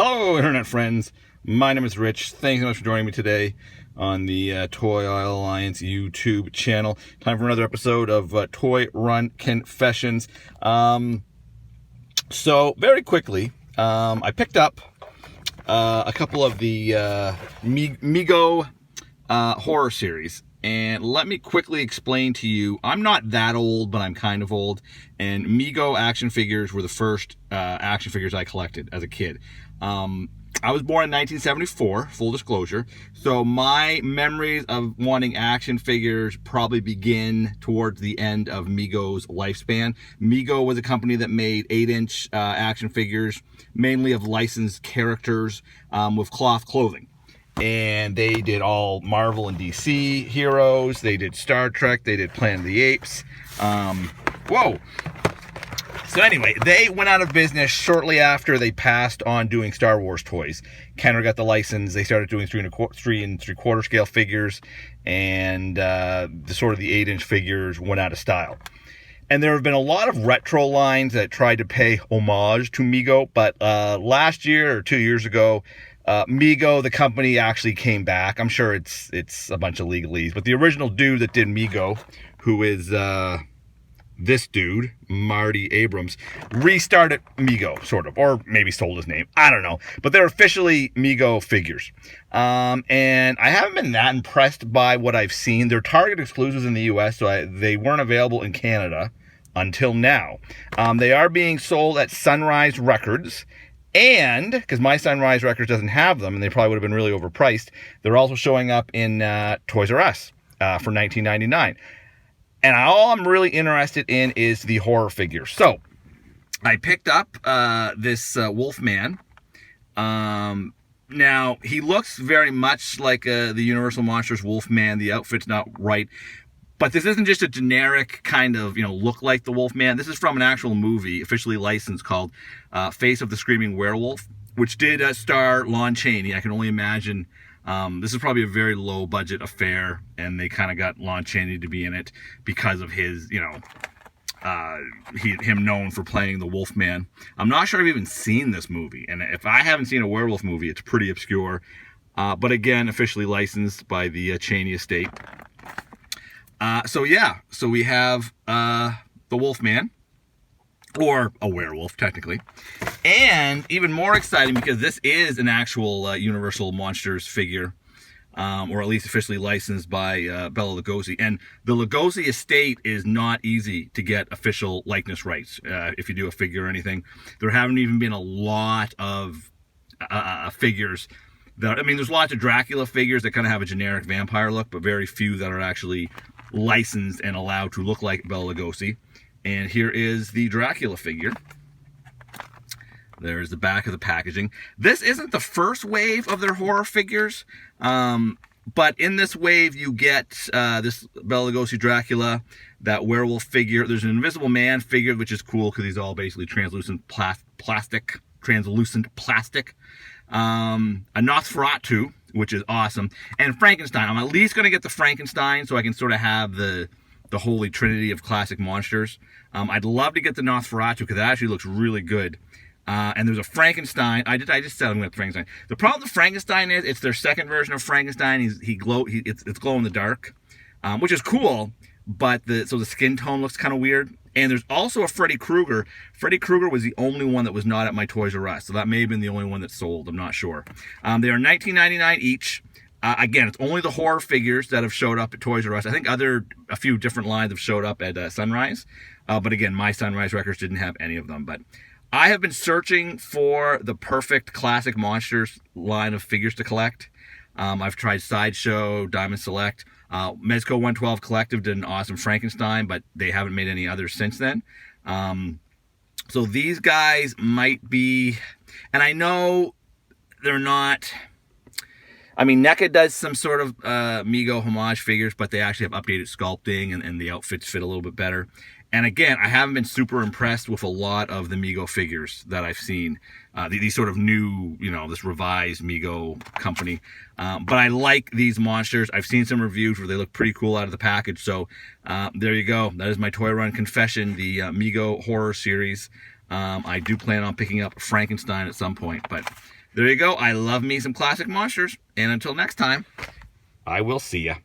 Hello, Internet friends. My name is Rich. Thanks so much for joining me today on the Toy Aisle Alliance YouTube channel. Time for another episode of Toy Run Confessions. So, very quickly, I picked up a couple of the Mego horror series. And let me quickly explain to you, I'm not that old, but I'm kind of old. And Mego action figures were the first action figures I collected as a kid. I was born in 1974, full disclosure. So my memories of wanting action figures probably begin towards the end of Mego's lifespan. Mego was a company that made 8-inch action figures, mainly of licensed characters with cloth clothing. And they did all Marvel and DC heroes. They did Star Trek. They did Planet of the Apes. So anyway, they went out of business shortly after they passed on doing Star Wars toys. Kenner got the license. They started doing 3 3/4 scale figures, and the 8-inch figures went out of style. And there have been a lot of retro lines that tried to pay homage to Mego, but last year or 2 years ago, Mego, the company, actually came back. I'm sure it's a bunch of legalese, but the original dude that did Mego, who is this dude, Marty Abrams, restarted Mego, sort of, or maybe sold his name. I don't know, but they're officially Mego figures. And I haven't been that impressed by what I've seen. They're Target exclusives in the U.S., so they weren't available in Canada until now. They are being sold at Sunrise Records. And, because my Sunrise Records doesn't have them, and they probably would have been really overpriced, they're also showing up in Toys R Us for $19.99. And all I'm really interested in is the horror figures. So, I picked up this Wolfman. Now, he looks very much like the Universal Monsters Wolfman. The outfit's not right. But this isn't just a generic kind of, look like the Wolfman. This is from an actual movie, officially licensed, called Face of the Screaming Werewolf, which did star Lon Chaney. I can only imagine this is probably a very low-budget affair, and they kind of got Lon Chaney to be in it because of his, him known for playing the Wolfman. I'm not sure I've even seen this movie, and if I haven't seen a werewolf movie, it's pretty obscure. But again, officially licensed by the Chaney estate. So we have the Wolfman, or a werewolf, technically. And even more exciting, because this is an actual Universal Monsters figure, or at least officially licensed by Bela Lugosi. And the Lugosi estate is not easy to get official likeness rights if you do a figure or anything. There haven't even been a lot of figures. There's lots of Dracula figures that kind of have a generic vampire look, but very few that are actually licensed and allowed to look like Bela Lugosi. And here is the Dracula figure. There's the back of the packaging. This isn't the first wave of their horror figures, but in this wave you get this Bela Lugosi Dracula, that werewolf figure. There's an Invisible Man figure, which is cool because he's all basically translucent plastic. A Nosferatu, which is awesome, and Frankenstein. I'm at least going to get the Frankenstein so I can sort of have the holy trinity of classic monsters. I'd love to get the Nosferatu because that actually looks really good. And there's a Frankenstein. I just said I'm going to get Frankenstein. The problem with Frankenstein is it's their second version of Frankenstein. It's glow in the dark, which is cool, but the skin tone looks kind of weird. And there's also a Freddy Krueger. Freddy Krueger was the only one that was not at my Toys R Us, so that may have been the only one that sold. I'm not sure. They are $19.99 each. Again, it's only the horror figures that have showed up at Toys R Us. I think a few different lines have showed up at Sunrise. But again, my Sunrise Records didn't have any of them. But I have been searching for the perfect classic monsters line of figures to collect. I've tried Sideshow, Diamond Select. Mezco 112 Collective did an awesome Frankenstein, but they haven't made any others since then. So these guys might be, and I know they're not. NECA does some sort of Mego homage figures, but they actually have updated sculpting, and the outfits fit a little bit better. And again, I haven't been super impressed with a lot of the Mego figures that I've seen. These sort of new, this revised Mego company. But I like these monsters. I've seen some reviews where they look pretty cool out of the package. So there you go. That is my Toy Run confession, the Mego horror series. I do plan on picking up Frankenstein at some point. But There you go. I love me some classic monsters. And until next time, I will see ya.